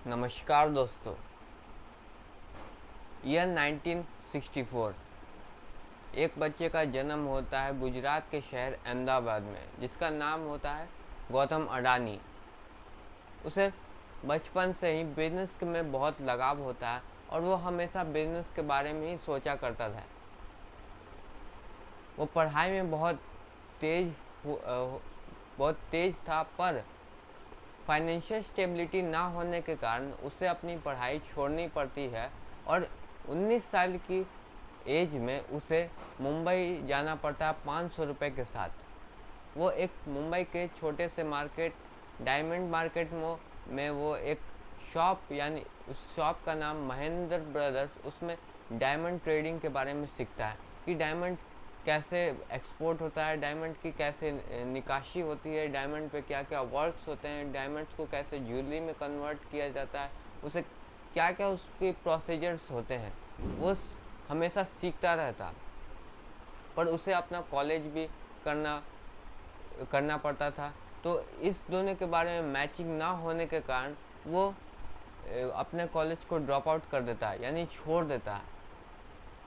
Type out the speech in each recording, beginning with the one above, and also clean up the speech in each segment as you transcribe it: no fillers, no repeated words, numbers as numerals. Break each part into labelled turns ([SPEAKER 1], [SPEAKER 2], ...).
[SPEAKER 1] नमस्कार दोस्तों। ईयर 1964 एक बच्चे का जन्म होता है गुजरात के शहर अहमदाबाद में, जिसका नाम होता है गौतम अडानी। उसे बचपन से ही बिजनेस में बहुत लगाव होता है और वो हमेशा बिजनेस के बारे में ही सोचा करता था। वो पढ़ाई में बहुत तेज था, पर फाइनेंशियल स्टेबिलिटी ना होने के कारण उसे अपनी पढ़ाई छोड़नी पड़ती है और 19 साल की एज में उसे मुंबई जाना पड़ता है 500 रुपये के साथ। वो एक मुंबई के छोटे से मार्केट डायमंड मार्केट में वो एक शॉप, यानी उस शॉप का नाम महेंद्र ब्रदर्स, उसमें डायमंड ट्रेडिंग के बारे में सीखता है कि डायमंड कैसे एक्सपोर्ट होता है, डायमंड की कैसे निकाशी होती है, डायमंड पे क्या क्या वर्क्स होते हैं, डायमंड्स को कैसे ज्वेलरी में कन्वर्ट किया जाता है, उसे क्या क्या उसके प्रोसीजर्स होते हैं, वो हमेशा सीखता रहता। पर उसे अपना कॉलेज भी करना पड़ता था, तो इस दोनों के बारे में मैचिंग ना होने के कारण वो अपने कॉलेज को ड्रॉप आउट कर देता है, यानी छोड़ देता है।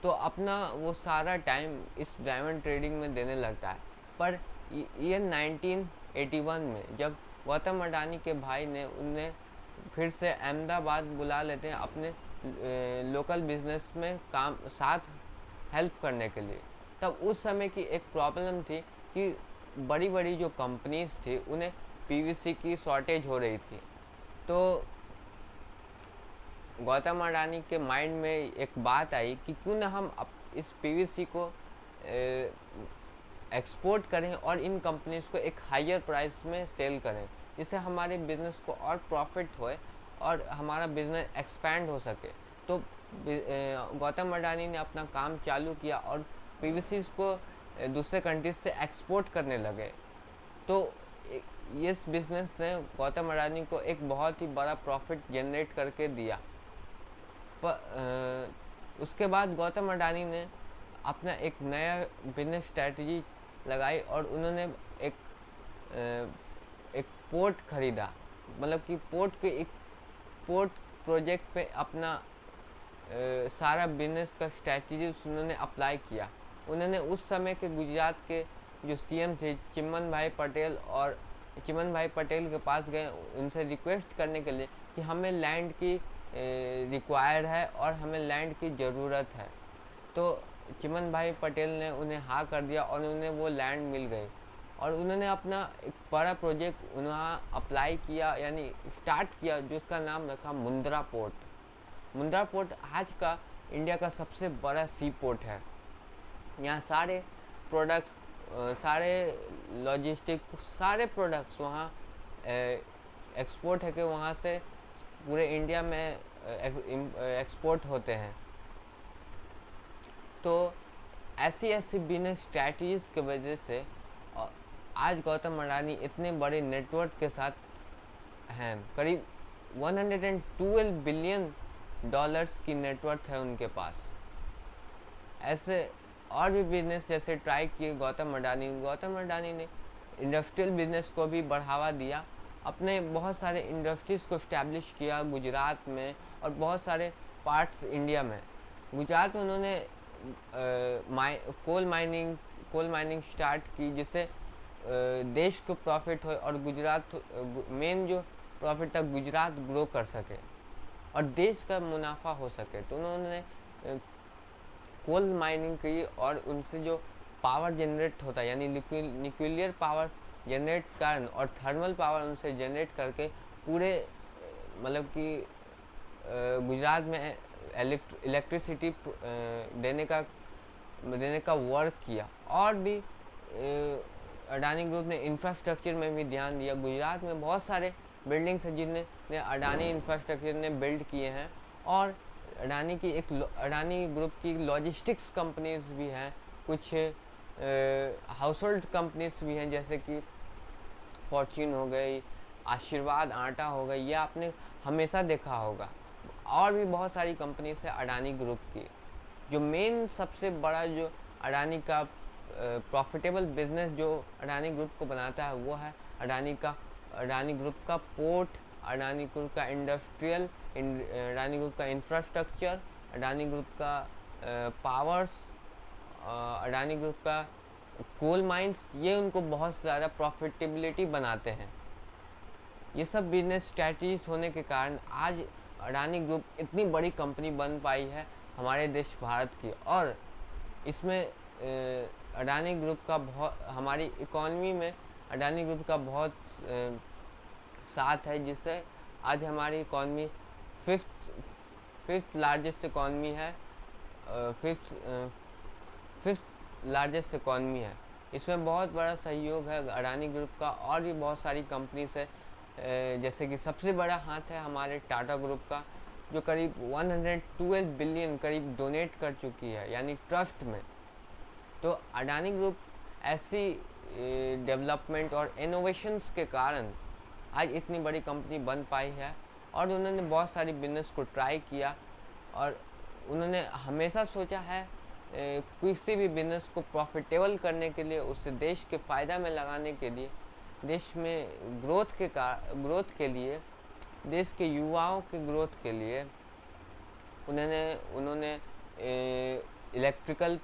[SPEAKER 1] तो अपना वो सारा टाइम इस डायमंड ट्रेडिंग में देने लगता है। पर ईयर 1981 में जब गौतम अडानी के भाई ने उन्हें फिर से अहमदाबाद बुला लेते हैं अपने लोकल बिजनेस में काम साथ हेल्प करने के लिए, तब उस समय की एक प्रॉब्लम थी कि बड़ी बड़ी जो कंपनीज थी उन्हें पीवीसी की शॉर्टेज हो रही थी। तो गौतम अडानी के माइंड में एक बात आई कि क्यों ना हम इस पीवीसी को एक्सपोर्ट करें और इन कंपनीज को एक हायर प्राइस में सेल करें, जिससे हमारे बिजनेस को और प्रॉफिट होए और हमारा बिजनेस एक्सपैंड हो सके। तो गौतम अडानी ने अपना काम चालू किया और पीवीसीज को दूसरे कंट्रीज से एक्सपोर्ट करने लगे। तो इस बिजनेस ने गौतम अडानी को एक बहुत ही बड़ा प्रॉफिट जनरेट करके दिया। उसके बाद गौतम अडानी ने अपना एक नया बिजनेस स्ट्रैटेजी लगाई और उन्होंने एक पोर्ट खरीदा, मतलब कि पोर्ट प्रोजेक्ट पे अपना सारा बिजनेस का स्ट्रैटेजी उन्होंने अप्लाई किया। उन्होंने उस समय के गुजरात के जो सीएम थे चिमन भाई पटेल, और चिमन भाई पटेल के पास गए उनसे रिक्वेस्ट करने के लिए कि हमें लैंड की रिक्वायर्ड है और हमें लैंड की ज़रूरत है। तो चिमन भाई पटेल ने उन्हें हाँ कर दिया और उन्हें वो लैंड मिल गई और उन्होंने अपना एक बड़ा प्रोजेक्ट वहाँ अप्लाई किया, यानी स्टार्ट किया, जो उसका नाम रखा मुंद्रा पोर्ट। मुंद्रा पोर्ट आज का इंडिया का सबसे बड़ा सी पोर्ट है। यहाँ सारे प्रोडक्ट्स, सारे लॉजिस्टिक, सारे प्रोडक्ट्स वहाँ एक्सपोर्ट है कि वहाँ से पूरे इंडिया में एक्सपोर्ट होते हैं। तो ऐसी बिजनेस स्ट्रैटेजीज की वजह से आज गौतम अडानी इतने बड़े नेटवर्क के साथ हैं। करीब 112 बिलियन डॉलर्स की नेटवर्क है उनके पास। ऐसे और भी बिजनेस जैसे ट्राई किए गौतम अडानी ने इंडस्ट्रियल बिजनेस को भी बढ़ावा दिया, अपने बहुत सारे इंडस्ट्रीज़ को इस्टेब्लिश किया गुजरात में और बहुत सारे पार्ट्स इंडिया में। गुजरात में उन्होंने कोल माइनिंग स्टार्ट की, जिससे देश को प्रॉफिट हो और गुजरात मेन जो प्रॉफिट था गुजरात ग्रो कर सके और देश का मुनाफा हो सके। तो उन्होंने कोल माइनिंग की और उनसे जो पावर जनरेट होता है, यानी न्यूक्लियर पावर जनरेट करन और थर्मल पावर उनसे जनरेट करके पूरे मतलब कि गुजरात में इलेक्ट्रिसिटी देने का वर्क किया। और भी अडानी ग्रुप ने इंफ्रास्ट्रक्चर में भी ध्यान दिया। गुजरात में बहुत सारे बिल्डिंग्स हैं जिन्हें अडानी इंफ्रास्ट्रक्चर ने बिल्ड किए हैं और अडानी ग्रुप की लॉजिस्टिक्स कंपनीज भी हैं, कुछ हाउस होल्ड कंपनीज भी हैं, जैसे कि फॉर्च्यून हो गई, आशीर्वाद आटा हो गई, यह आपने हमेशा देखा होगा। और भी बहुत सारी कंपनीज है अडानी ग्रुप की। जो मेन सबसे बड़ा जो अडानी का प्रॉफिटेबल बिजनेस जो अडानी ग्रुप को बनाता है वो है अडानी ग्रुप का पोर्ट अडानी ग्रुप का इंडस्ट्रियल, अडानी ग्रुप का इंफ्रास्ट्रक्चर, अडानी ग्रुप का पावर्स, अडानी ग्रुप का कोल माइंस, ये उनको बहुत ज़्यादा प्रॉफिटेबिलिटी बनाते हैं। ये सब बिजनेस स्ट्रैटेजीज होने के कारण आज अडानी ग्रुप इतनी बड़ी कंपनी बन पाई है हमारे देश भारत की। और इसमें अडानी ग्रुप का बहुत, हमारी इकॉनमी में अडानी ग्रुप का बहुत साथ है, जिससे आज हमारी इकॉनमी फिफ्थ लार्जेस्ट इकॉनमी है, फिफ्थ लार्जेस्ट इकॉनमी है। इसमें बहुत बड़ा सहयोग है अडानी ग्रुप का। और भी बहुत सारी कंपनीज है, जैसे कि सबसे बड़ा हाथ है हमारे टाटा ग्रुप का, जो करीब 112 बिलियन करीब डोनेट कर चुकी है, यानी ट्रस्ट में। तो अडानी ग्रुप ऐसी डेवलपमेंट और इनोवेशंस के कारण आज इतनी बड़ी कंपनी बन पाई है। और उन्होंने बहुत सारी बिजनेस को ट्राई किया, और उन्होंने हमेशा सोचा है किसी भी बिजनेस को प्रॉफिटेबल करने के लिए, उससे देश के फ़ायदा में लगाने के लिए, देश में ग्रोथ के लिए, देश के युवाओं के ग्रोथ के लिए उन्होंने इलेक्ट्रिकल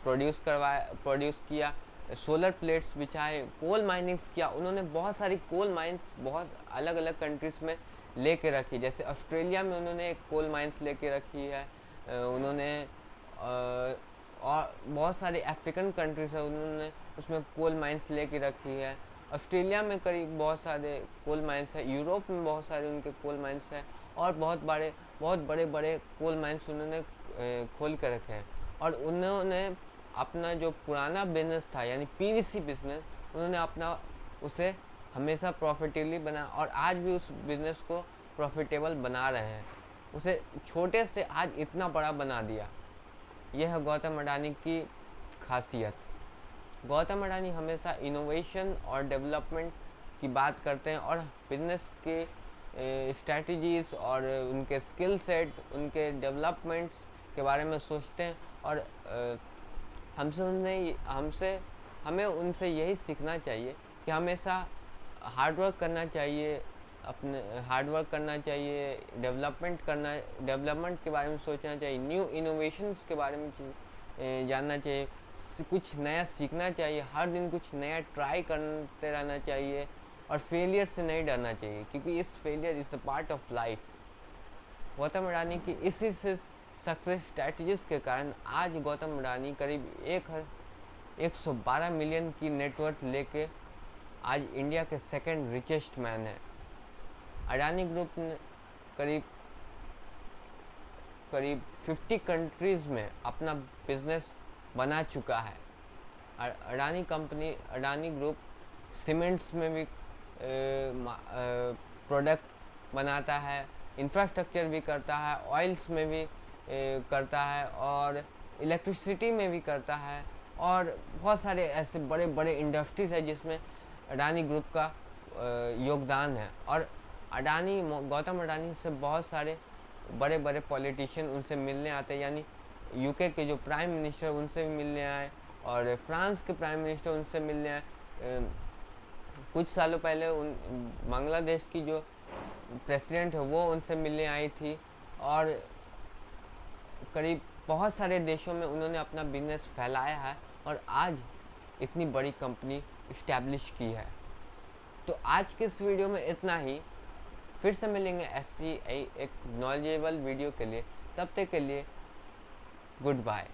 [SPEAKER 1] प्रोड्यूस किया, सोलर प्लेट्स बिछाए, कोल माइनिंग्स किया। उन्होंने बहुत सारी कोल माइंस बहुत अलग अलग कंट्रीज़ में लेके रखी, जैसे ऑस्ट्रेलिया में उन्होंने एक कोल माइंस लेके रखी है। उन्होंने और बहुत सारे अफ्रीकन कंट्रीज है, उन्होंने उसमें कोल माइंस लेके रखी है। ऑस्ट्रेलिया में करीब बहुत सारे कोल माइंस है, यूरोप में बहुत सारे उनके कोल माइंस हैं, और बहुत बड़े बड़े कोल माइंस उन्होंने खोल कर रखे हैं। और उन्होंने अपना जो पुराना बिजनेस था, यानी पीवीसी बिजनेस, उन्होंने अपना उसे हमेशा प्रॉफिटेबली बना, और आज भी उस बिज़नेस को प्रॉफिटेबल बना रहे हैं। उसे छोटे से आज इतना बड़ा बना दिया। यह है गौतम अडानी की खासियत। गौतम अडानी हमेशा इनोवेशन और डेवलपमेंट की बात करते हैं, और बिजनेस के स्ट्रैटेजीज़ और उनके स्किल सेट, उनके डेवलपमेंट्स के बारे में सोचते हैं। और हमें उनसे यही सीखना चाहिए कि हमेशा हार्डवर्क करना चाहिए, डेवलपमेंट के बारे में सोचना चाहिए, न्यू इनोवेशंस के बारे में जानना चाहिए, कुछ नया सीखना चाहिए, हर दिन कुछ नया ट्राई करते रहना चाहिए, और फेलियर से नहीं डरना चाहिए, क्योंकि इस failure is a part of life. Gautam Adani की इसी से सक्सेस स्ट्रैटेजीज के कारण आज गौतम अडानी करीब 112 मिलियन की नेटवर्थ लेके आज इंडिया के सेकंड रिचेस्ट मैन है। अडानी ग्रुप ने करीब 50 कंट्रीज़ में अपना बिजनेस बना चुका है। अडानी ग्रुप सीमेंट्स में भी प्रोडक्ट बनाता है, इंफ्रास्ट्रक्चर भी करता है, ऑयल्स में भी करता है, और इलेक्ट्रिसिटी में भी करता है, और बहुत सारे ऐसे बड़े बड़े इंडस्ट्रीज़ है जिसमें अडानी ग्रुप का योगदान है। और गौतम अडानी से बहुत सारे बड़े बड़े पॉलिटिशियन उनसे मिलने आते हैं, यानी यूके के जो प्राइम मिनिस्टर उनसे भी मिलने आए, और फ्रांस के प्राइम मिनिस्टर उनसे मिलने आए। कुछ सालों पहले बांग्लादेश की जो प्रेसिडेंट है वो उनसे मिलने आई थी, और करीब बहुत सारे देशों में उन्होंने अपना बिजनेस फैलाया है, और आज इतनी बड़ी कंपनी इस्टेब्लिश की है। तो आज के इस वीडियो में इतना ही। फिर से मिलेंगे ऐसी एक नॉलेजेबल वीडियो के लिए। तब तक के लिए गुड बाय।